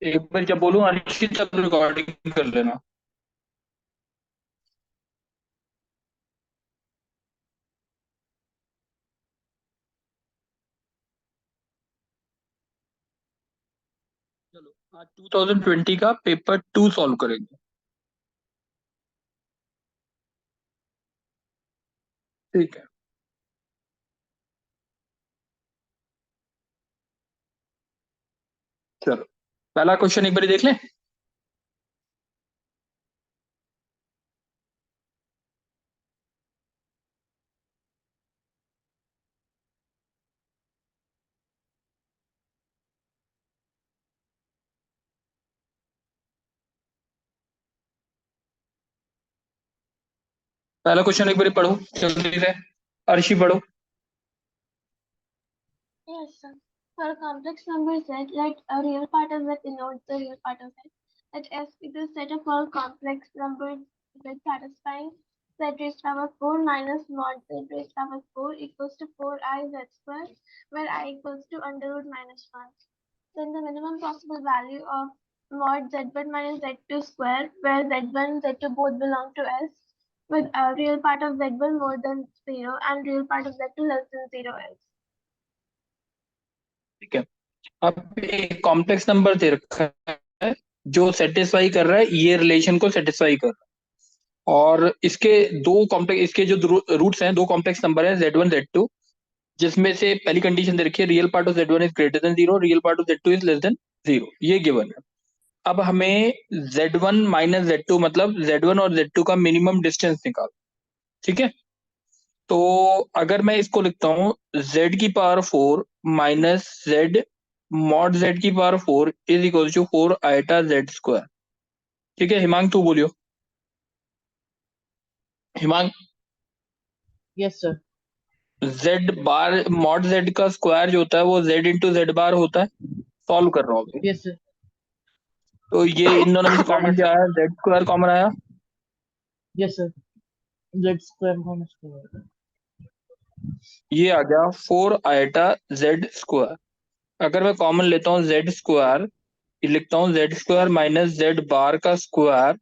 एक बार जब बोलूं अनिश्चित तब रिकॉर्डिंग कर लेना। चलो आज 2020 का पेपर 2 सॉल्व करेंगे। ठीक है। चलो पहला क्वेश्चन एक बार देख लें। पहला क्वेश्चन एक बार पढ़ो जल्दी से। अर्शी पढ़ो। Yes, sir. For a complex number Z, let a real part of Z denote the real part of Z. Let S be the set of all complex numbers Z satisfying Z raised to power 4 minus mod Z raised to power 4 equals to 4I Z square, where I equals to under root minus 1. Then the minimum possible value of mod Z1 minus Z2 square, where Z1 Z2 both belong to S, with a real part of Z1 more than 0 and real part of Z2 less than 0 else. ठीक है। अब एक complex number दे रखा है जो satisfy कर रहा है, ये रिलेशन को सेटिस्फाई कर रहा है। और इसके दो कॉम्प्लेक्स, इसके जो रूट्स हैं, दो कॉम्प्लेक्स नंबर है Z1 Z2, जिसमें से पहली कंडीशन दे रखी है real part of Z1 is greater than zero, real part of Z2 is less than zero, ये गिवन है। अब हमें Z1 माइनस Z2 मतलब Z1 और Z2 का मिनिमम डिस्टेंस निकाल। ठीक है। तो अगर मैं इसको लिखता हूँ Z⁴ minus Z mod Z⁴ is equal to 4 i Z²। ठीक है हिमांग, तू बोलियो। Himang, yes sir. Z bar mod Z का स्क्वायर जो होता है वो जेड इंटू जेड बार होता है। सॉल्व कर रहा हूँ अभी। Yes sir. तो ये इन दोनों में से कॉमन क्या आया? जेड स्क्वायर कॉमन आया। Yes sir. Z square minus square. ये आ गया 4 i Z²। अगर मैं कॉमन लेता हूँ जेड स्क्वायर, लिखता हूँ Z² माइनस जेड बार का square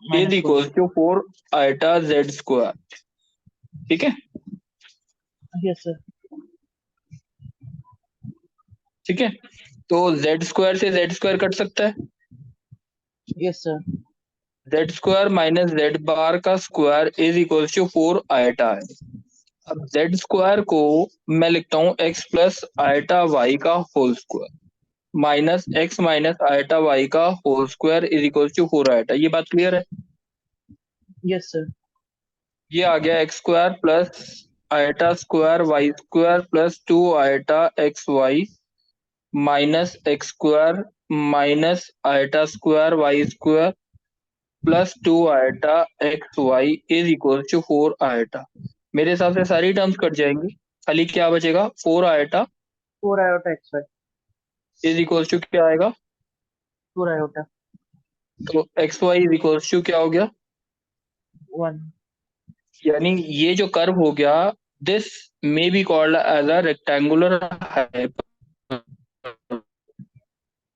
is minus equal square. To 4 i Z²। ठीक है। Yes sir. ठीक है। तो Z² से Z² कट सकता है। Yes sir. Z² minus Z bar का square is equal to 4 i है। अब Z² को मैं लिखता हूँ x प्लस आयटा वाई का whole square minus X minus iota Y का whole square is equal to 4 i। ये बात क्लियर है? Yes sir. ये आ गया x² plus iota square Y square plus 2 i x y minus x² minus iota square Y square plus 2 i x y is equal to 4 i। मेरे हिसाब से सारी टर्म्स कट जाएंगी, खाली क्या बचेगा? 4 i 4 iota X Y. Is equal to क्या आएगा? 4 आयोटा तो X Y is equal to क्या हो गया? 1। यानी ये जो कर्व हो गया, this may be called as a rectangular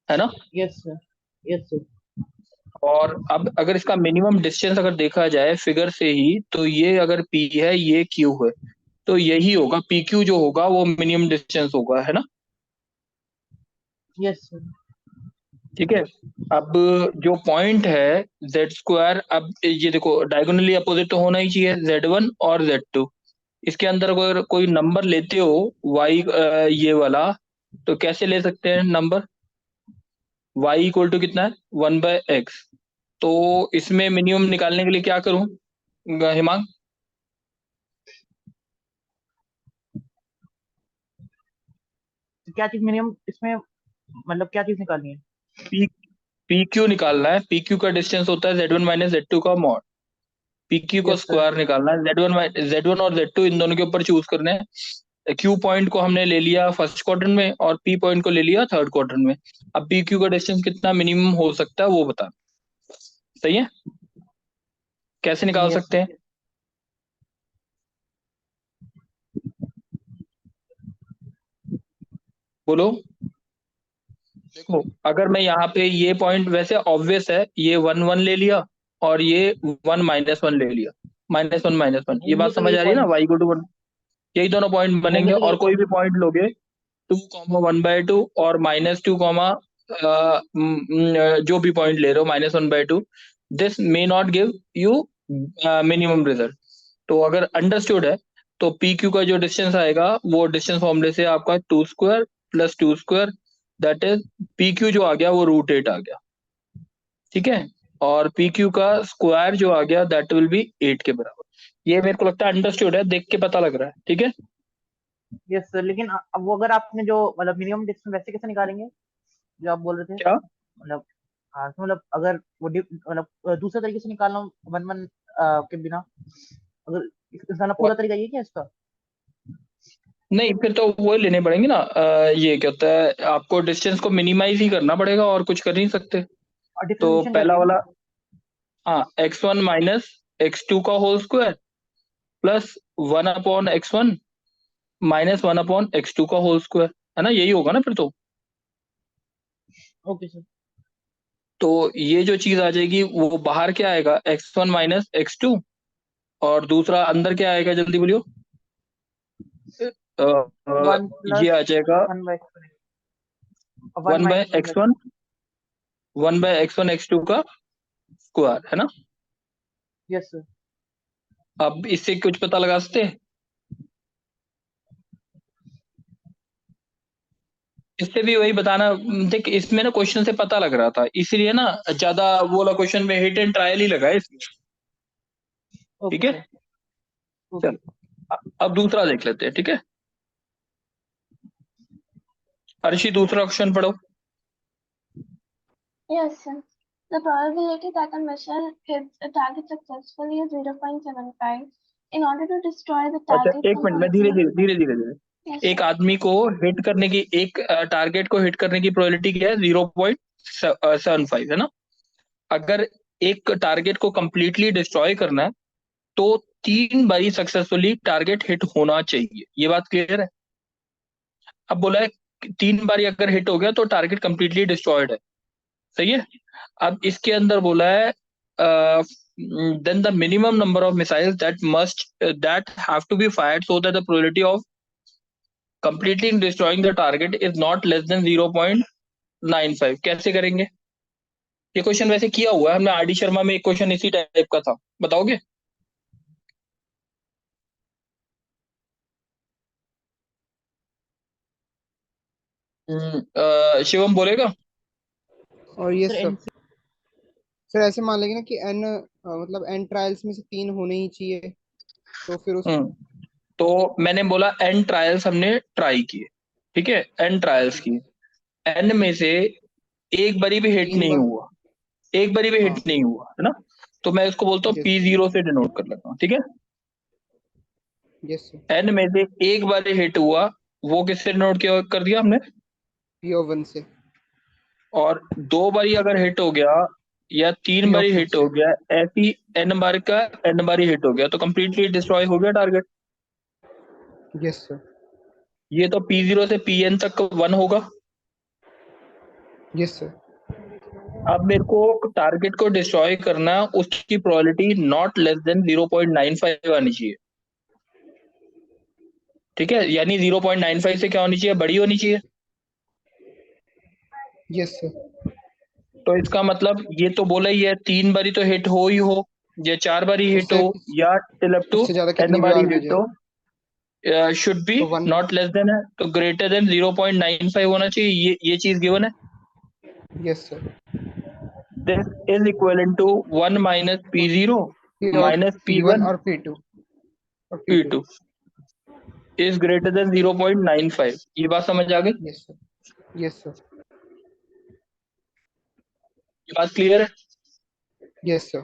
है ना। Yes sir. Yes sir. और अब अगर इसका मिनिमम डिस्टेंस अगर देखा जाए फिगर से ही, तो ये अगर पी है ये क्यू है, तो यही होगा पी क्यू जो होगा वो मिनिमम डिस्टेंस होगा, है ना। Yes sir. ठीक है। अब जो पॉइंट है Z², अब ये देखो डायगोनली अपोजिट तो होना ही चाहिए Z1 और Z2। इसके अंदर अगर कोई नंबर लेते हो y, ये वाला, तो कैसे ले सकते हैं नंबर? y इक्वल टू कितना है? 1/x। तो इसमें मिनिमम निकालने के लिए क्या करूं हिमांग? तो क्या चीज मिनिमम इसमें, मतलब क्या चीज निकालनी है? पी पी क्यू निकालना है। पी क्यू का डिस्टेंस होता है Z1 माइनस Z2 का मॉड। पी क्यू का यस सर। स्क्वायर निकालना है। Z1 और Z2 इन दोनों के ऊपर चूज करना है। क्यू पॉइंट को हमने ले लिया फर्स्ट क्वाड्रेंट में और पी पॉइंट को ले लिया थर्ड क्वाड्रेंट में। अब पी क्यू का डिस्टेंस कितना मिनिमम हो सकता है वो बता। सही है। कैसे निकाल यस सकते सर। हैं? बोलो। देखो अगर मैं यहाँ पे ये पॉइंट, वैसे ऑब्वियस है, ये 1 1 ले लिया और ये 1 - 1 ले लिया, -1 - 1, ये होंगे बात तो समझ यही आ रही है ना, पॉइंट्स, y = 1, यही दोनों पॉइंट होंगे बनेंगे। तो यही और कोई भी पॉइंट्स। पॉइंट लोगे 2, 1/2 और -2, जो भी पॉइंट ले रहे हो -1/2, this may not give you minimum result. तो अगर अंडरस्टूड है तो पी क्यू का जो डिस्टेंस आएगा वो डिस्टेंस फॉर्मूले से आपका 2² + 2², दैट इज पी क्यू जो आ गया वो √8 आ गया, ठीक है। और पी क्यू का स्क्वायर जो आ गया दैट विल बी 8 के बराबर। ये मेरे को लगता है अंडरस्टूड है, देख के पता लग रहा है, ठीक है। यस सर, लेकिन अब वो अगर आपने जो मतलब मिनिमम डिस्टेंस वैसे कैसे निकालेंगे जो आप बोल रहे थे, क्या? मतलब हाँ तो मतलब अगर वो मतलब दूसरे तरीके से निकालना हो, 1 1 के बिना, अगर इसका पूरा तरीका ये क्या है इसका? नहीं, फिर तो वो लेने पड़ेंगे ना, ये क्या होता है, आपको डिस्टेंस को मिनिमाइज ही करना पड़ेगा और कुछ कर नहीं सकते। और तो डिफरेंशिएशन पहला करके ना। वाला, हाँ, x1 - x2 का whole square plus 1/x1 -1/x2 का होल स्क्वायर, है ना, यही होगा ना फिर तो। Okay sir. तो ये जो चीज आ जाएगी वो बाहर क्या आएगा, x1 - x2, और दूसरा अंदर क्या आएगा, जल्दी बोलियो। वन ये प्लस आ जाएगा one by one 1 bye minus one by x1 x2 का स्क्वायर, है ना। Yes sir. अब इससे कुछ पता लगा सकते हैं, इससे भी वही बताना। देख, इसमें ना क्वेश्चन से पता लग रहा था, इसीलिए ना ज्यादा वो वाला क्वेश्चन में हिट एंड ट्रायल ही लगा है इसमें, ठीक ओके है। सर। चल, ओके। अब दूसरा देख लेते हैं, ठीक है। अर्शी, दूसरा क्वेश्चन पढ़ो। Yes, sir. The probability that a missile hits a target successfully is 0.75. In order to destroy the अच्छा, target एक मिनट, मैं धीरे completely. धीरे धीरे धीरे धीरे, Yes, एक sir. आदमी को हिट करने की, एक टारगेट को हिट करने की प्रोबेबिलिटी क्या है, 0.75, है ना। अगर एक टारगेट को कंप्लीटली डिस्ट्रॉय करना है तो 3 बारी सक्सेसफुली टारगेट हिट होना चाहिए, ये बात क्लियर है। अब बोला है 3 बारी अगर हिट हो गया तो टारगेट कंप्लीटली डिस्ट्रॉयड है, सही है। अब इसके अंदर बोला है then the minimum number of missiles that have to be fired so that the probability of completely destroying the target is not less than 0.95। कैसे करेंगे? ये क्वेश्चन वैसे किया हुआ है हमने, आर डी शर्मा में एक क्वेश्चन इसी टाइप का था, बताओगे? शिवम बोलेगा? और ये सर सब सर ऐसे मान लेंगे ना कि एन मतलब एन ट्रायल्स में से 3 होने ही चाहिए, तो फिर उस हम्म तो मैंने बोला एन ट्रायल्स हमने ट्राई किए, ठीक है, एन ट्रायल्स किए, एन में से एक बारी भी हिट 3 नहीं बार। हुआ, एक बारी भी हिट हाँ। नहीं हुआ, है ना। तो मैं इसको बोलता हूँ यस P0 से डिनोट कर लेता हूँ, ठीक है। Yes sir. एन में से एक बार हिट हुआ, वो किससे डिनोट किया कर दिया हमने। P(1) से। और 2 बारी अगर हिट हो गया या 3 बारी P(2) हिट हो से। गया, ऐसी एन बार का एन बारी हिट हो गया तो कंप्लीटली डिस्ट्रॉय हो गया टारगेट। Yes sir. ये तो P0 से Pn तक 1 होगा। Yes sir. अब मेरे को टारगेट को डिस्ट्रॉय करना, उसकी प्रोबेबिलिटी नॉट लेस देन 0.95 आनी चाहिए, ठीक है। यानी 0.95 से क्या होनी चाहिए, बड़ी होनी चाहिए। Yes sir. तो इसका मतलब ये तो बोला ही है 3 बारी तो हिट हो ही हो, या 4 बारी हिट उससे हो, या टिल अप टू उससे ज्यादा एन कितनी भी बारी बार भी हो हिट जाए हो, शुड बी तो 1। नॉट लेस देन है, तो ग्रेटर देन 0.95 होना चाहिए, ये चीज गिवन है। Yes sir. This is equal to 1 - P0 और P1 -P1 और P2 और P2। P2 is greater than 0.95, ये बात समझ आ गई? Yes sir. Yes sir. ये बात क्लियर है? Yes sir.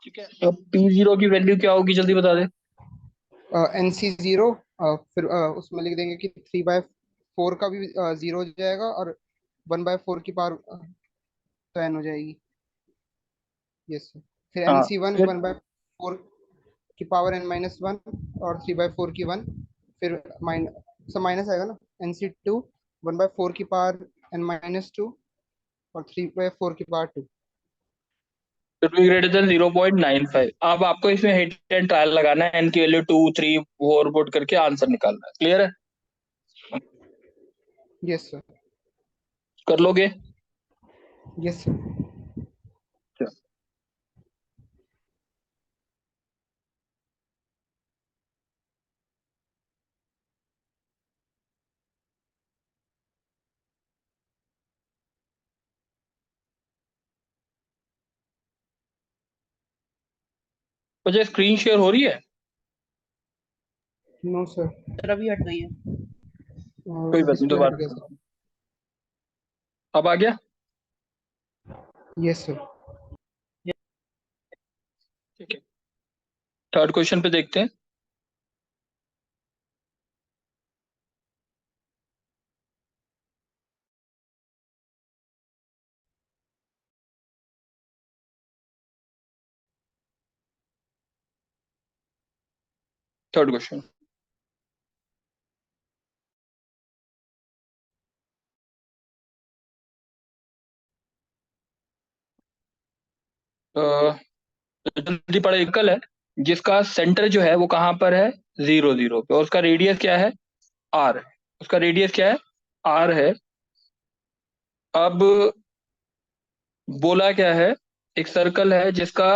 ठीक है, तो P0 की वैल्यू क्या होगी, जल्दी बता दे। NC0, फिर उसमें लिख देंगे कि 3/4 का भी 0 हो जाएगा, और 1/4 की पावर तो n हो जाएगी। Yes sir. फिर हाँ, NC1 फिर 1/4 की पावर n-1, और 3/4 की 1, फिर सब माइनस आएगा ना। NC2 1/4 की पावर n-2 और 3/4 की power 2। should be greater than 0.95। अब आपको इसमें हिट एंड ट्रायल लगाना है, एन की वैल्यू 2 3 4 पुट करके आंसर निकालना है। क्लियर है? Yes sir. कर लोगे? Yes sir. मुझे स्क्रीन शेयर हो रही है? No sir. सर अभी हट गई है। कोई बात नहीं, डिस्प्ले हट दोबारा गया करता सर। हूं। अब आ गया? Yes sir. ठीक है, थर्ड क्वेश्चन पे देखते हैं। थर्ड क्वेश्चन, जल्दी पढ़े। एकल है जिसका सेंटर जो है वो कहाँ पर है, 0 0 पे, और उसका रेडियस क्या है, r। उसका रेडियस क्या है, r है। अब बोला क्या है, एक सर्कल है जिसका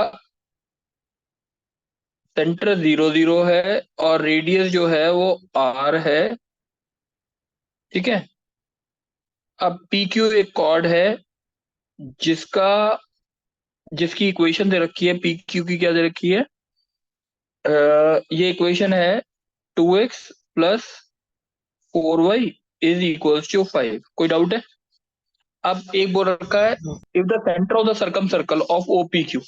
सेंटर 0 0 है और रेडियस जो है वो r है। ठीक है। अब पी क्यू एक कॉर्ड है जिसका जिसकी इक्वेशन दे रखी है, पी क्यू की क्या दे रखी है, ये इक्वेशन है 2x plus 4y is equals to 5। कोई डाउट है? अब एक बोल रखा है, if the centre of the circum circle of OPQ,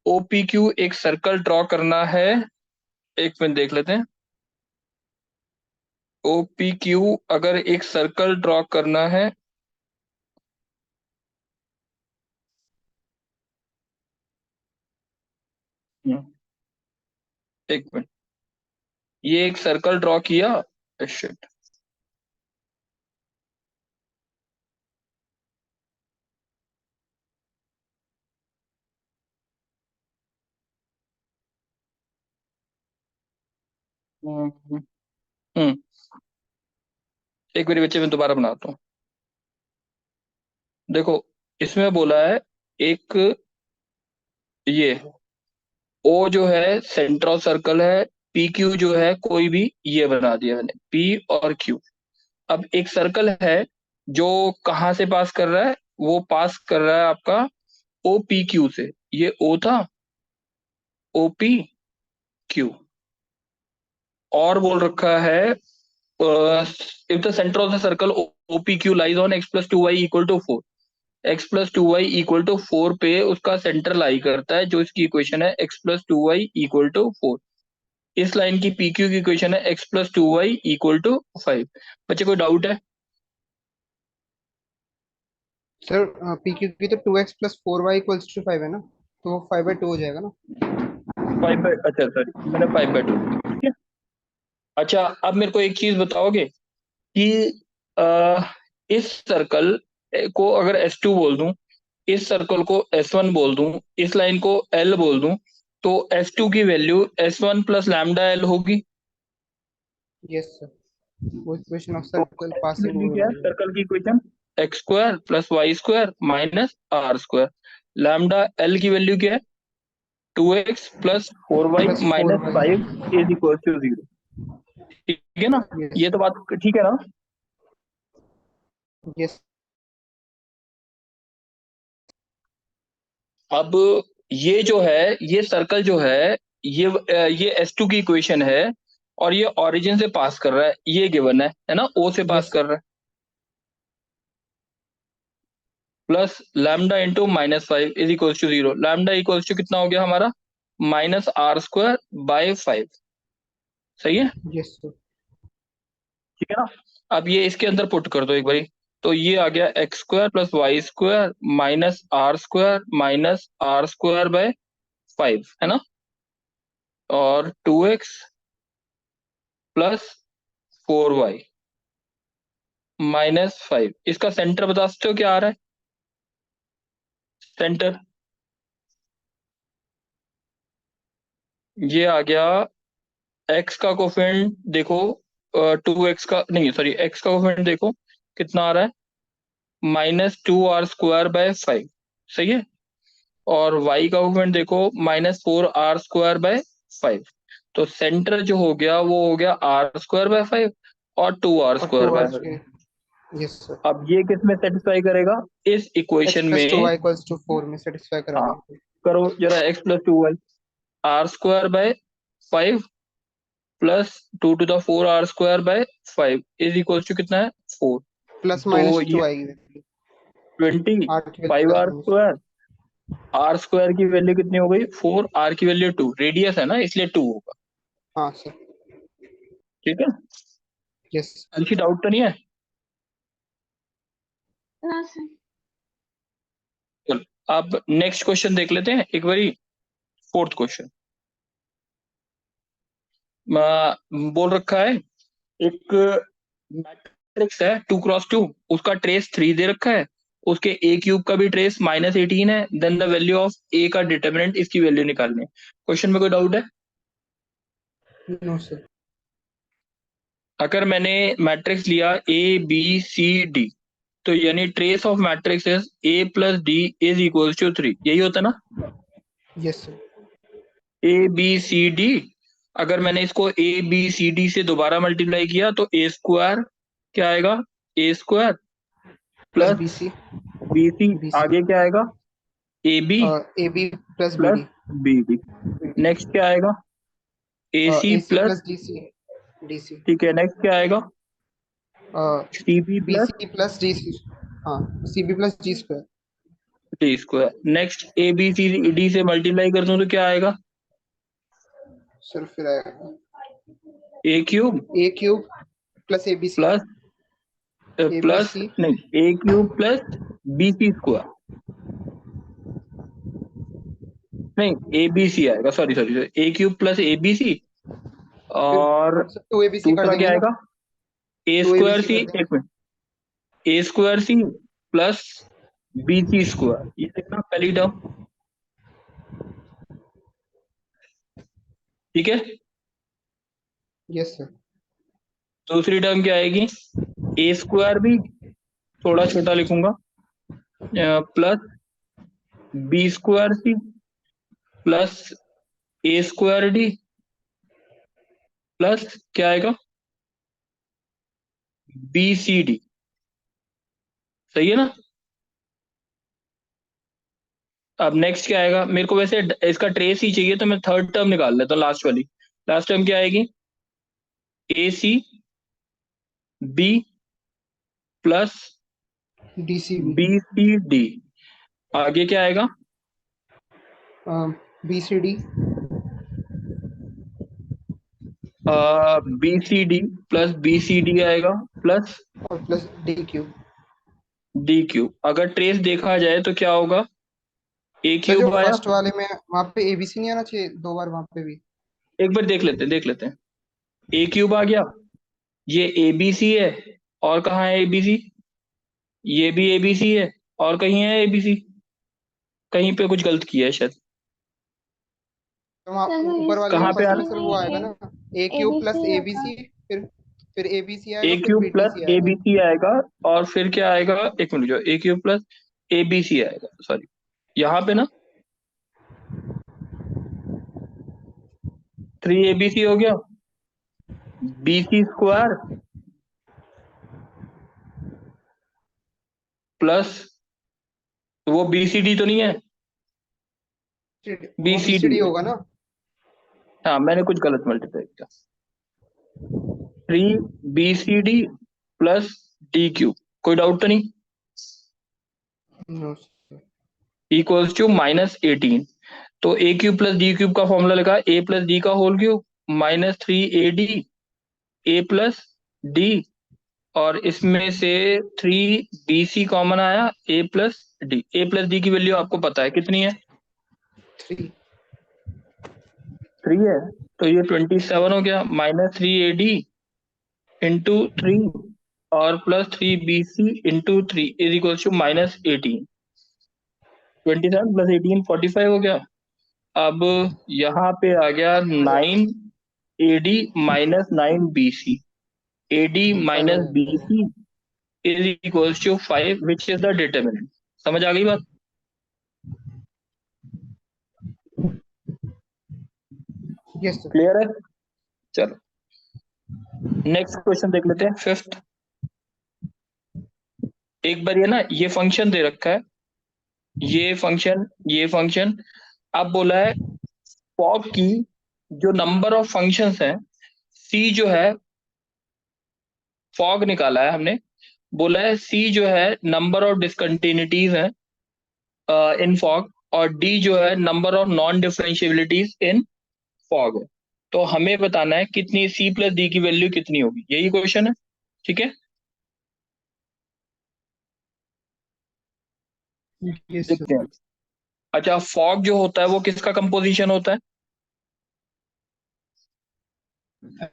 OPQ एक सर्कल ड्रॉ करना है। एक मिनट देख लेते हैं। OPQ अगर एक सर्कल ड्रॉ करना है, एक मिनट, ये एक सर्कल ड्रॉ किया। शिट, हम्म हम्म, एक मेरे बच्चे में दोबारा बनाता हूँ। देखो, इसमें बोला है एक, ये ओ जो है सेंटर ऑफ सर्कल है, पी क्यू जो है कोई भी, ये बना दिया मैंने, पी और क्यू। अब एक सर्कल है जो कहाँ से पास कर रहा है, वो पास कर रहा है आपका ओ पी क्यू से। ये ओ था, ओ पी क्यू। और बोल रखा है, if the centre of the circle O P Q lies on x plus 2y equal to 4, x plus 2y equal to 4 पे उसका सेंटर लाई करता है, जो इसकी इक्वेशन है x plus 2y equal to 4। इस लाइन की पी क्यू की इक्वेशन है x plus 2y equal to 5। बच्चे कोई डाउट है? सर पी क्यू की तो 2x plus 4y equals to 5 है ना, तो वो 5/2 हो जाएगा ना। 5/, अच्छा सॉरी, मैंने 5/2 लिख दिया। ठीक है। अच्छा, अब मेरे को एक चीज बताओगे कि अ, इस सर्कल को अगर S2 बोल दूं, इस सर्कल को S1 बोल दूं, इस लाइन को L बोल दूं, तो S2 की value S1 plus lambda L होगी। यस सर, वो इक्वेशन ऑफ तो सर्कल S की पासिंग वैल्यू ओवर क्या हो है, जाएगा। सर्कल की equation X square plus Y square minus R square. Lambda L की वैल्यू क्या है, 2x plus 4y plus four minus Y 5 is equal to 0। ठीक है ना? यस ये तो बात ठीक है ना? यस। अब ये जो है, ये सर्कल जो है, ये S2 की इक्वेशन है और ये ओरिजिन से पास कर रहा है, ये गिवन है ना, O से पास यस कर रहा है। Plus lambda into -5 is equals to 0। Lambda equals to कितना हो गया हमारा, -r² बाय 5। सही है? Yes sir. ठीक है ना? अब ये इसके अंदर पुट कर दो एक बारी, तो ये आ गया x² plus y² -r² by 5, है ना, और 2x प्लस 4y -5। इसका सेंटर बता सकते हो क्या आ रहा है? सेंटर ये आ गया। एक्स का कोफिशिएंट देखो, 2x का नहीं, सॉरी, एक्स का कोफिशिएंट देखो कितना आ रहा है, -2r²/5। सही है। और y का कोफिशिएंट देखो, -4r²/5। तो सेंटर जो हो गया वो हो गया r²/5 और 2r² और 2 बाय r 5। के। Yes sir. अब ये किस में सेटिस्फाई करेगा? इस x इक्वेशन प्लस टू में। वाई इक्वल्स टू 4 में सेटिस्फाई करा हाँ, देंगे। करो जरा, x+2y, r²/5 plus 2⁴r²/5 is equal to कितना है? 4। प्लस तो माइनस ये 2 आएगी वैल्यू। 25r²। r² की वैल्यू कितनी हो गई? 4। r की वैल्यू 2, रेडियस है ना इसलिए 2 होगा। हाँ सर। ठीक है। यस। किसी डाउट तो नहीं है? No, sir. चलो अब नेक्स्ट क्वेश्चन देख लेते हैं एक बारी। फोर्थ क्वेश्चन बोल रखा है, एक मैट्रिक्स है 2x2, उसका ट्रेस 3 दे रखा है, उसके a³ का भी ट्रेस -18 है, then the value of a का डिटर्मिनेंट, इसकी वैल्यू निकालनी है। क्वेश्चन में कोई डाउट है? No sir. अगर मैंने मैट्रिक्स लिया A B C D, तो यानी trace of matrix is A+D is equal to 3, यही होता है ना? Yes sir. ABCD, अगर मैंने इसको ABCD से दोबारा मल्टीप्लाई किया तो A² क्या आएगा? A² plus plus B C. BC, B C आगे क्या आएगा? AB A B plus B plus D. BD। Next क्या आएगा? AC A C plus, plus D C. D C. ठीक है, नेक्स्ट क्या आएगा? CB B plus C plus D C. हाँ C B plus G square. D²। Next ABCD से multiply कर दूं तो क्या आएगा? सर फिर आएगा A³ a³ plus A B C. Plus A B plus C नहीं, A³ प्लस BC², नहीं ABC आएगा, sorry sorry, A³ plus ABC। फिर और टू ए बी सी कर दूसरा क्या देंगे ना। आएगा? ए टू ए बी स्क्वायर सी सी, कर देंगे। एक मिनट, A² प्लस BC², ये कितना? पहली टर्म। ठीक है। Yes sir. दूसरी टर्म क्या आएगी? A² थोड़ा छोटा लिखूंगा, plus B² plus A² plus क्या आएगा? BCD। सही है ना? अब नेक्स्ट क्या आएगा? मेरे को वैसे इसका ट्रेस ही चाहिए, तो मैं थर्ड टर्म निकाल लेता हूँ, लास्ट वाली। लास्ट टर्म क्या आएगी? ACB plus D C B. BCD। आगे क्या आएगा? B C D BCD plus BCD आएगा प्लस और प्लस डी क्यूब। D³। अगर ट्रेस देखा जाए तो क्या होगा? सर जो A³ आया। फर्स्ट वाले में वहां पे ए बी सी नहीं आना चाहिए दो बार वहां पे भी। एक बार देख लेते हैं। A³ आ गया, ये ABC है, और कहाँ है ABC? ये भी ABC है, और कहीं है ABC? कहीं पे कुछ गलत किया है शायद। तो वहाँ सर तो ऊपर इस वाले में कहाँ पे आ फर्स्ट में रहा सर क्वेश्चन वो आएगा में ना A cube plus ABC A B होगा। सी। फिर ए बी सी है? आएगा फिर A³ बी डी प्लस सी आएगा। ABC आएगा, और फिर क्या आएगा? एक मिनट, जो A³ प्लस ABC आएगा, सॉरी, यहाँ पे ना 3ABC हो गया, BC² प्लस, वो BCD तो नहीं है? वो बी सी BCD डी है। होगा ना। हाँ, मैंने कुछ गलत मल्टीप्लाई किया। 3BCD प्लस D³, कोई डाउट तो नहीं? No sir. Equals to -18। तो A³ प्लस D³ का फॉर्मूला लिखा, A प्लस D का whole cube -3AD A plus D, और इसमें से 3BC कॉमन आया, A प्लस D की वैल्यू आपको पता है कितनी है? 3। 3 है, तो ये 27 हो गया, -3AD इंटू 3, और plus 3BC into 3 is equal to -18। 27 + 18 45 हो गया। अब यहाँ पे आ गया 9AD minus 9BC। AD minus BC is equal to 5 which is the determinant. समझ आ गई बात? Yes sir. क्लियर है? चलो नेक्स्ट क्वेश्चन देख लेते हैं, फिफ्थ। एक बार ये ना, ये फंक्शन दे रखा है, ये फंक्शन अब बोला है फॉग की जो नंबर ऑफ फंक्शंस हैं, सी जो है, फॉग निकाला है हमने, बोला है सी जो है नंबर ऑफ डिसकंटिन्यूटीज है इन फॉग, और डी जो है number of non differentiabilities in fog है। तो हमें बताना है कितनी सी प्लस डी की वैल्यू कितनी होगी, यही क्वेश्चन है। ठीक है, यस देखते हैं। सर। अच्छा, फॉग जो होता है वो किसका कंपोजिशन होता है?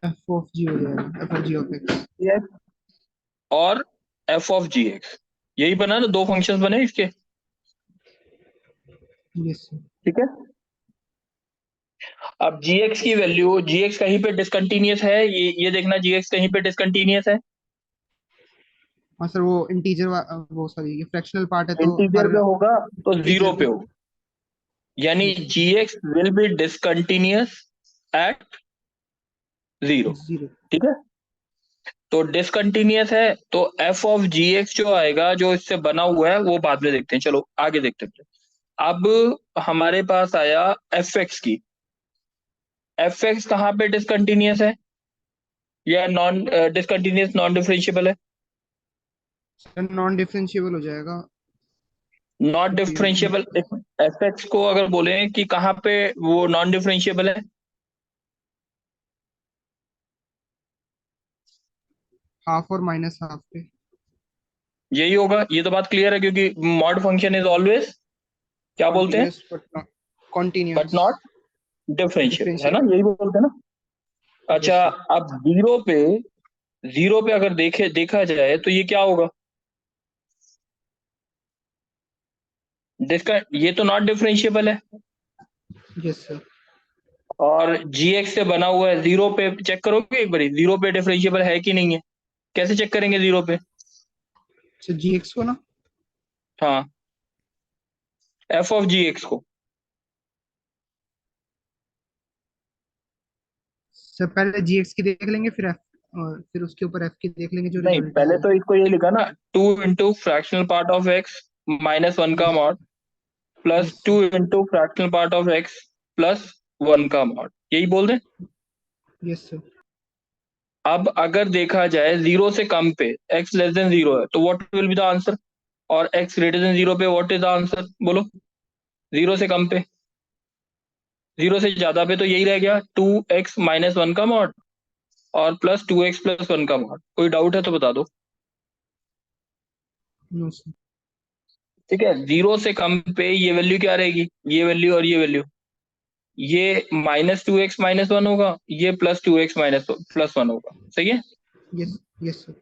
एफ ऑफ जी हो जाएगा, F of G of X. Yes. और f(g(x), यही बना ना, दो फंक्शंस बने इसके। Yes sir. ठीक है, अब gx की वैल्यू, gx कहीं पे डिसकंटिन्यूअस है, ये देखना gx कहीं पे डिसकंटिन्यूअस है। हाँ सर, वो इंटीजर वो सॉरी, ये फ्रैक्शनल पार्ट है तो इंटीजर हर पे होगा तो जीरो इंटीजर पे पे। होगा, यानी yes sir. gx will be discontinuous at 0। Zero. ठीक है, तो डिसकंटिन्यूअस है तो f(g(x) जो आएगा, जो इससे बना हुआ है, वो बाद में देखते हैं। चलो आगे देखते हैं। अब हमारे पास आया fx की, fx कहाँ पे डिसकंटिन्यूअस है या नॉन डिसकंटिन्यूअस नॉन डिफरेंशिएबल है? सर नॉन डिफरेंशिएबल हो जाएगा नॉट क्योंकि डिफरेंशिएबल, fx को अगर बोले कि कहाँ पे वो नॉन डिफरेंशिएबल है, हाफ और माइनस हाफ पे। यही होगा। ये तो बात क्लियर है, क्योंकि मॉड फंक्शन इज ऑलवेज क्या बोलते हैं? Continuous but not but continuous not differentiable, है ना, डिफरेंशिएबल। यही बोलते हैं ना। यस अच्छा, सर। अब जीरो पे अगर देखा जाए तो ये क्या होगा? ये तो नॉट डिफरेंशिएबल है, यस सर। और gx से बना हुआ है। जीरो पे चेक करोगे एक बार, जीरो पे डिफरेंशिएबल है कि नहीं है? कैसे चेक करेंगे जीरो पे? सर जी एक्स को ना, हाँ, f(g(x) को। सर पहले जी एक्स की देख लेंगे, फिर एफ, और फिर उसके ऊपर एफ की देख लेंगे जो नहीं, रिजल्ट पहले आएगा। तो इसको ये लिखा ना, 2 फ्रैक्शनल पार्ट ऑफ x -1 का yes. Mod plus yes sir. 2 fractional part of x plus 1 का मॉड, यही बोल दें। Yes sir. अब अगर देखा जाए जीरो से कम पे, x लेस देन जीरो है, तो what will be the answer? और x ग्रेटर देन जीरो पे व्हाट इज द आंसर, बोलो? जीरो से कम पे, जीरो से ज्यादा पे तो यही रह गया, 2x - 1 का मॉड और प्लस 2x + 1 का मॉड। कोई डाउट है तो बता दो। No sir. ठीक है, जीरो से कम पे ये वैल्यू क्या रहेगी, ये वैल्यू और ये वैल्यू, ये -2x - 1 होगा, ये +2x - +1 होगा। सही है, यस। Yes sir.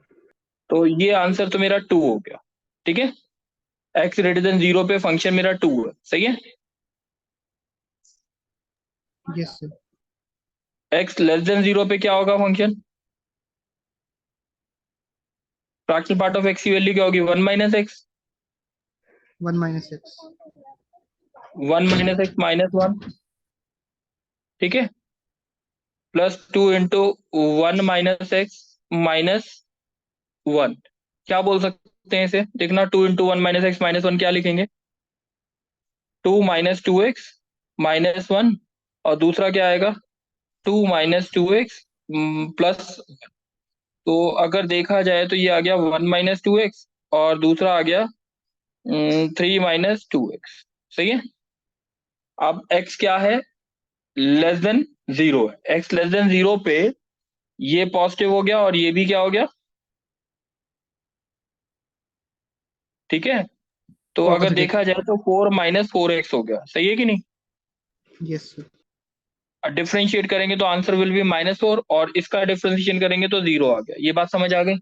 तो ये आंसर तो मेरा 2 हो गया। ठीक है, x ग्रेटर देन जीरो पे फंक्शन मेरा 2 है। सही है, yes sir. x less than zero पे क्या होगा function? Fractional part of x की वैल्यू क्या होगी? 1 - x, 1 - x। 1 - x - 1। ठीक है, +2 × 1 - x क्या बोल सकते हैं इसे? देखना, 2 × 1 - x - 1 क्या लिखेंगे? 2 - 2x - 1, और दूसरा क्या आएगा? 2 - 2x प्लस। तो अगर देखा जाए तो ये आ गया 1 - 2x, और दूसरा आ गया 3 - 2x। सही है, अब x क्या है? लेस देन जीरो है। x लेस देन जीरो पे ये पॉजिटिव हो गया और ये भी क्या हो गया? ठीक है, तो अगर पॉजिटिव। देखा जाए तो 4 - 4x हो गया। सही है कि नहीं? Yes sir. डिफरेंशिएट करेंगे तो आंसर विल बी -4, और इसका डिफरेंशिएशन करेंगे तो जीरो आ गया। ये बात समझ आ गई?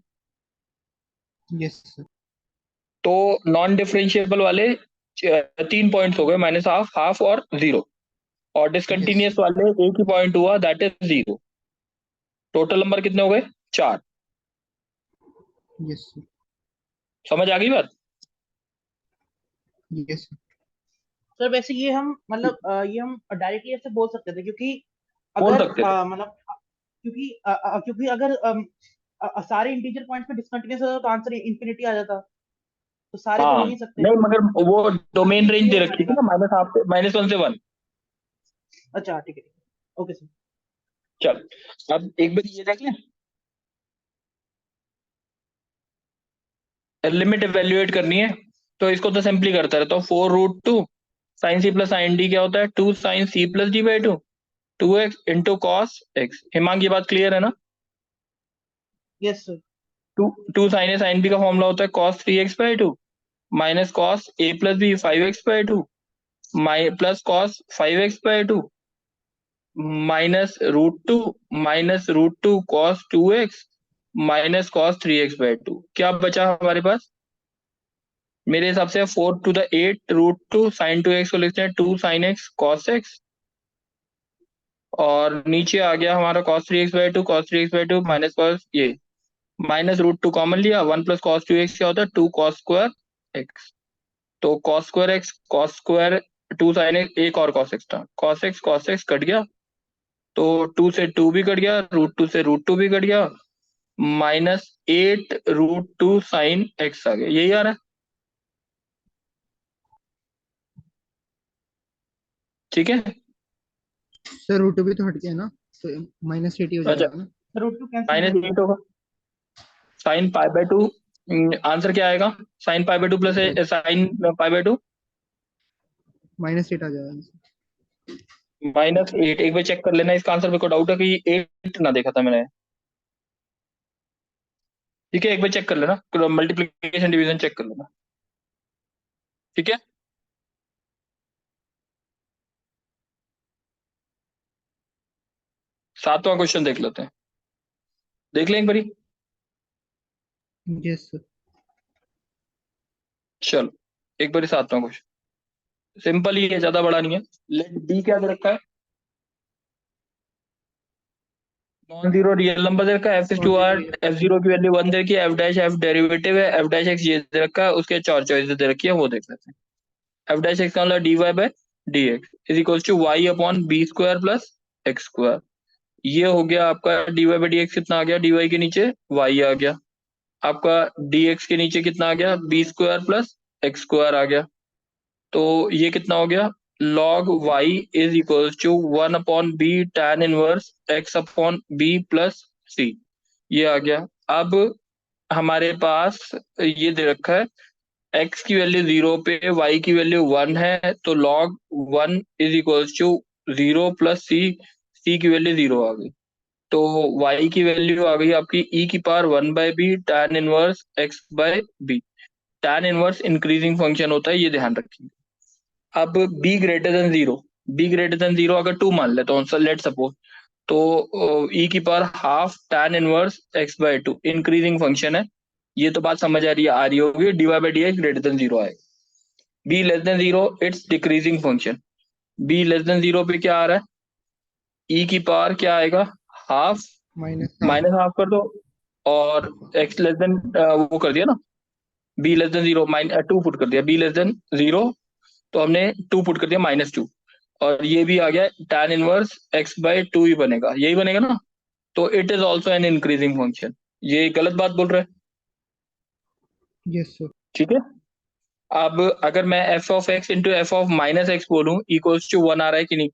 Yes sir. तो नॉन डिफरेंशिएबल वाले 3 पॉइंट्स हो गए, माइनस हाफ, हाफ और 0। और डिसकंटिन्यूअस वाले एक ही पॉइंट हुआ, दैट इज 0। टोटल नंबर कितने हो गए? 4। Yes sir. समझ आ गई बात? Yes sir. सर वैसे ये हम मतलब ये हम डायरेक्टली ऐसे बोल सकते थे, क्योंकि बोल अगर सकते थे। मतलब क्योंकि अगर सारे इंटीजर पॉइंट्स में डिसकंटिन्यूअस होता तो आंसर इंफिनिटी आ जाता, तो सारे तो हाँ, हो नहीं सकते। नहीं मगर वो डोमेन रेंज दे क्लियर रखी हमारी थी ना, बात। -1 से -1। अच्छा ठीक है, ओके सर। चल, अब एक बार ये देख लें, लिमिट इवेल्युएट करनी है, तो इसको तो सिंपली करता रहता हूँ। 4√2 sine C plus sine D क्या होता है? 2 sine C plus D by 2, 2x into cos X. Himang, ये बात क्लियर है ना? Yes sir. 2 sine A sine B का फॉर्मूला होता है cos 3x by 2 minus cos A plus B 5x by 2 plus cos 5x by 2 minus √2 cos 2x minus cos 3x by 2। क्या बचा हमारे पास? मेरे हिसाब से 4⁸ √2 sin 2x को लिखते हैं 2 sin x cos x, और नीचे आ गया हमारा cos 3x by 2 cos 3x by 2 minus cos, ये माइनस √2 कॉमन लिया, 1 प्लस कॉस 2x क्या होता है? 2 cos स्क्वायर x। तो cos square x cos square 2 sin x, एक और cos x था, cos x कट गया, तो 2 से 2 भी कट गया, √2 से √2 भी कट गया, -8 √2 sin x आ गया। यही आ रहा है, ठीक है? सर रूट भी तो हट गया ना, तो -80 हो अच्छा, जाएगा ना। √2 कैंसिल हो जाएगा। -8 होगा, साइन पाई बाई 2। आंसर क्या आएगा? Sine pi by 2 plus sine pi by 2, -8 आ जाएगा। -8। एक बार चेक कर लेना इसका आंसर, मेरे को डाउट है कि 8 ना देखा था मैंने। ठीक है, एक बार चेक कर लेना, मल्टीप्लीकेशन डिवीजन चेक कर लेना, ठीक है? सातवां क्वेश्चन देख लेते हैं, देख लें एक बारी। Yes sir. चलो, एक बारी सातवां क्वेश्चन सिंपल ही है, ज्यादा बड़ा नहीं है। लेट बी क्या दे रखा है? नॉन जीरो रियल नंबर दे रखा है, f(r), f(0) की वैल्यू 1 दे रखी है, f' f डेरिवेटिव है, f' ये दे रखा है, उसके चार चॉइस दे रखी है, वो देख लेते हैं। f' का मतलब dy by dx is equal to y upon B square plus X square. ये हो गया आपका dy बाई dx, कितना आ गया? dy के नीचे y आ गया, आपका dx के नीचे कितना आ गया? B square plus X square आ गया। तो ये कितना हो गया? log y is equal to 1 upon B tan inverse x upon B plus C, ये आ गया। अब हमारे पास ये दे रखा है, x की वैल्यू 0 पे y की वैल्यू 1 है, तो log 1 is equal to 0 plus C की वैल्यू 0 आ गई, तो y की वैल्यू आ गई आपकी e की power 1 by B tan inverse x by B. tan inverse increasing function होता है, ये ध्यान रखिए। अब b ग्रेटर देन 0 अगर 2 मान ले तो लेट सपोज, तो e की power half tan inverse x by 2 increasing function है, ये तो बात समझ आ रही होगी, dy by D X greater than 0 आएगा। b less than 0 it's decreasing function, b less than 0 पे क्या आ रहा है? e की पावर क्या आएगा? Half, -half. माइनस हाफ कर दो, और x लेस देन वो कर दिया ना, b लेस देन 0 2 पुट कर दिया, b लेस देन 0, तो हमने 2 पुट कर दिया -2, और ये भी आ गया tan इनवर्स x बाई 2 ही बनेगा, यही बनेगा ना? तो it is also an increasing function. ये गलत बात बोल रहा है, यस सर। ठीक है? अब अगर मैं F of x into F of minus x बोलूं, इक्वल्स टू 1 आ रहा है कि नहीं?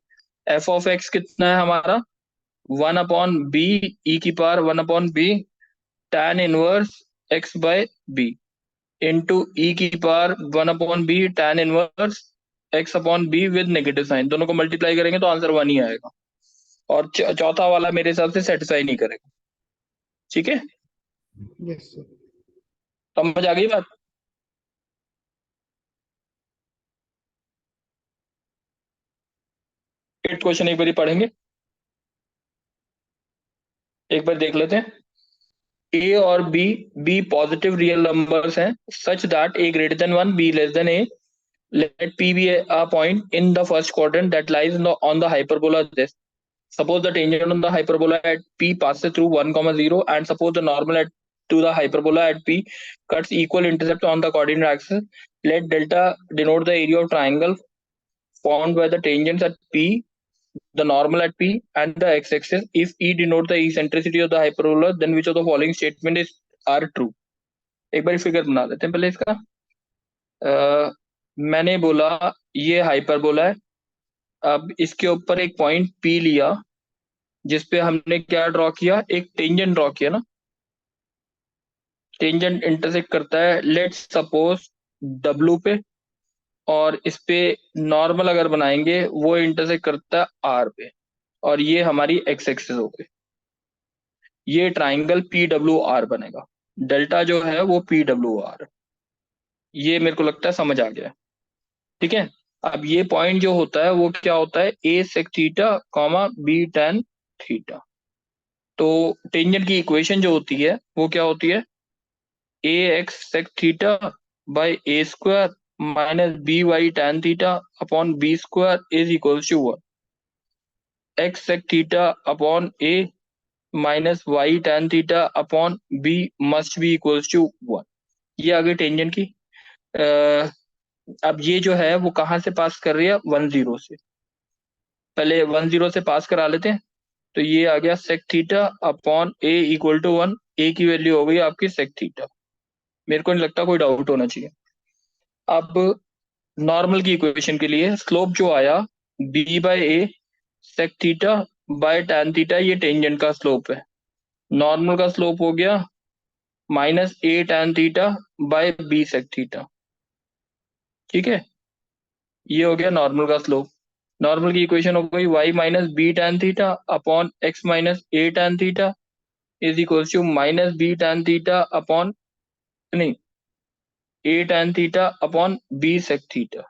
एफ ऑफ एक्स कितना है हमारा? 1 अपॉन बी, ई की power 1 upon B tan inverse X by B into E की power 1 upon B tan inverse X upon B with negative sign, दोनों को मल्टीप्लाई करेंगे तो आंसर 1 ही आएगा, और चौथा वाला मेरे हिसाब से सेटिस्फाई नहीं करेगा, ठीक है? Yes sir. समझ आ गई बात? एट क्वेश्चन एक बार पढ़ेंगे, एक बार देख लेते हैं। ए और बी पॉजिटिव रियल नंबर्स हैं such that A greater than 1, be less than A. Let P be a point in the first quadrant that lies on the hyperbola this. Suppose the tangent on the hyperbola at P passes through 1, 0, and suppose the normal to the hyperbola at P cuts equal intercept on the coordinate axis. Let delta denote the area of triangle formed by the tangents at P, the normal at P, and the x-axis. If E denote the eccentricity of the hyperbola, then which of the following statement are true? एक बार figure बना लेते हैं पहले इसका. मैंने बोला ये hyperbola है. अब इसके ऊपर एक पॉइंट P लिया जिसपे हमने क्या ड्रॉ किया, एक टेंजेंट ड्रॉ किया ना. टेंजेंट इंटरसेक्ट करता है लेट्स सपोज W पे, और इस पे नॉर्मल अगर बनाएंगे वो इंटरसेक्ट करता है R पे, और ये हमारी एक्स एक्सिस हो गई. ये ट्राइंगल PWR बनेगा. डेल्टा जो है वो PWR. ये मेरे को लगता है समझ आ गया. ठीक है. अब ये पॉइंट जो होता है वो क्या होता है, A sec theta comma B tan theta. तो टेंजेंट की इक्वेशन जो होती है वो क्या होती है, AX sec theta by A square minus BY tan theta upon B square is equals to 1. X sec theta upon A minus Y tan theta upon B must be equals to 1. ये आगे tangent की. अब ये जो है वो कहाँ से पास कर रही है, 1, 0 से. पहले 1, 0 से पास करा लेते हैं. तो ये आ गया sec theta upon A equal to 1. A की वैल्यू हो गई आपकी सेक थीटा. मेरे को नहीं लगता कोई डाउट होना चाहिए. अब नॉर्मल की इक्वेशन के लिए स्लोप जो आया B by A sec theta by tan theta, ये टेंजेंट का स्लोप है. नॉर्मल का स्लोप हो गया minus A tan theta by B sec theta. ठीक है, ये हो गया नॉर्मल का स्लोप. नॉर्मल की इक्वेशन हो गई y minus B tan theta upon x minus A tan theta is equal to minus B tan theta upon नहीं A tan theta upon B sec theta.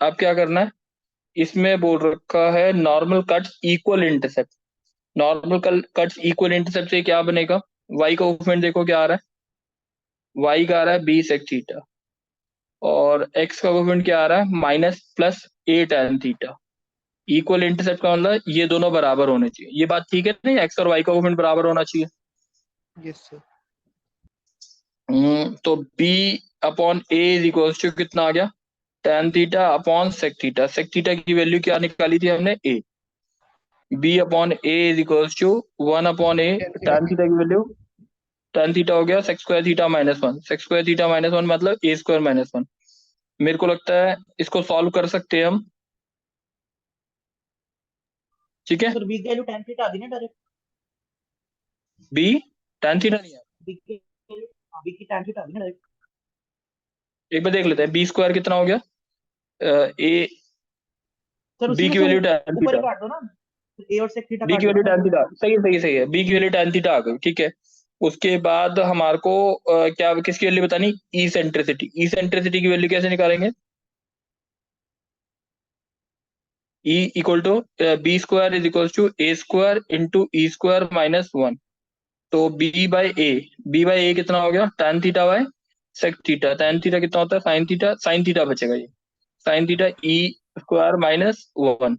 अब क्या करना है, इसमें बोल रखा है normal cuts equal intercept. Normal cuts equal intercept से क्या बनेगा, y का कोफिशिएंट देखो क्या आ रहा है, y का आ रहा है बी सेक थीटा, और x का कोफिशिएंट क्या आ रहा है माइनस प्लस ए टैन थीटा. इक्वल इंटरसेप्ट का मतलब ये दोनों बराबर होने चाहिए. ये बात ठीक है नहीं, एक्स और वाई का कोफिशिएंट बराबर होना चाहिए. Yes sir. तो b upon a is equal to कितना आ गया, tan theta upon sec theta. Sec theta की वैल्यू क्या निकाली थी हमने, a. b upon a is equal to 1 upon a. tan theta की वैल्यू, tan थीटा हो गया sec square theta minus 1. Sec square theta minus 1 मतलब a स्क्वायर माइनस 1. मेरे को लगता है इसको सॉल्व कर सकते हैं हम. ठीक है, सर बी की वैल्यू tan थीटा आ गई ना डायरेक्ट. b tan थीटा नहीं है, बी की tan थीटा आ गई ना डायरेक्ट. एक बार देख लेते हैं. बी स्क्वायर कितना हो गया, ए सर बी उसी में की से वैल्यू tan ऊपर ही थीटा, काट दो ना, ए और सेक थीटा बी काट की दो वैल्यू ना. tan theta. सही है, सही है. बी की वैल्यू tan थीटा आ गई. ठीक है, उसके बाद हमारे को क्या किसकी वैल्यू बतानी, ई सेंट्रिसिटी. ई सेंट्रिसिटी की वैल्यू कैसे निकालेंगे, e equal to b square is equal to a square into e square minus 1. तो b by a, b by a कितना हो गया, tan theta by sec theta. tan theta कितना होता है, साइन थीटा. साइन थीटा बचेगा ये, sine theta e square minus 1.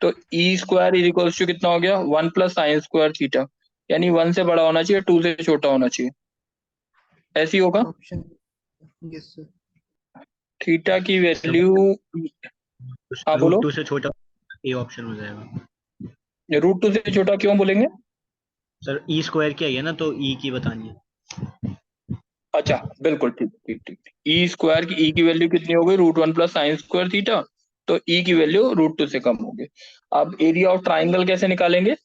तो e square is equal to कितना हो गया, 1 प्लस साइन स्क्वायर थीटा. यानी 1 से बड़ा होना चाहिए, 2 से छोटा होना चाहिए. ऐसी होगा. ऑप्शन. Yes sir. थीटा की वैल्यू, हाँ बोलो. रूट 2 से छोटा ए ऑप्शन हो जाएगा. रूट 2 से छोटा क्यों बोलेंगे, सर ई स्क्वायर की आई है ना, तो ई की बतानी है. अच्छा बिल्कुल ठीक ठीक ठीक. ई स्क्वायर की ई की वैल्यू कितनी हो गई, root 1 plus sine square theta. तो ई की वैल्यू रूट 2 से कम होगी. अब एरिया ऑफ ट्राइंगल कैसे निकालेंगे,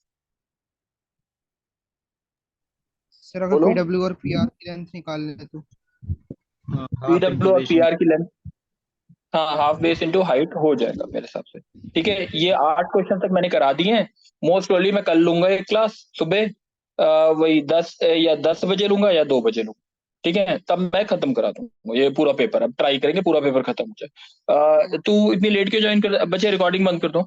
सर अगर बोलो. पीडब्ल्यू और पीआर की लेंथ निकाल ले तो पीडब्ल्यू और पीआर की लेंथ, हाँ हाफ बेस इंटू हाइट हो जाएगा मेरे हिसाब से. ठीक है, ये 8 क्वेश्चन तक मैंने करा दिए हैं. मोस्ट प्रोबेबली मैं कल लूंगा एक क्लास सुबह, वही 10 या 10 बजे लूंगा या 2 बजे लूंगा. ठीक है, तब मैं खत्म करा दूंगा ये पूरा पेपर. अब ट्राई करेंगे पूरा पेपर खत्म हो जाए. तू इतनी लेट क्यों ज्वाइन कर, बच्चे रिकॉर्डिंग बंद कर दो.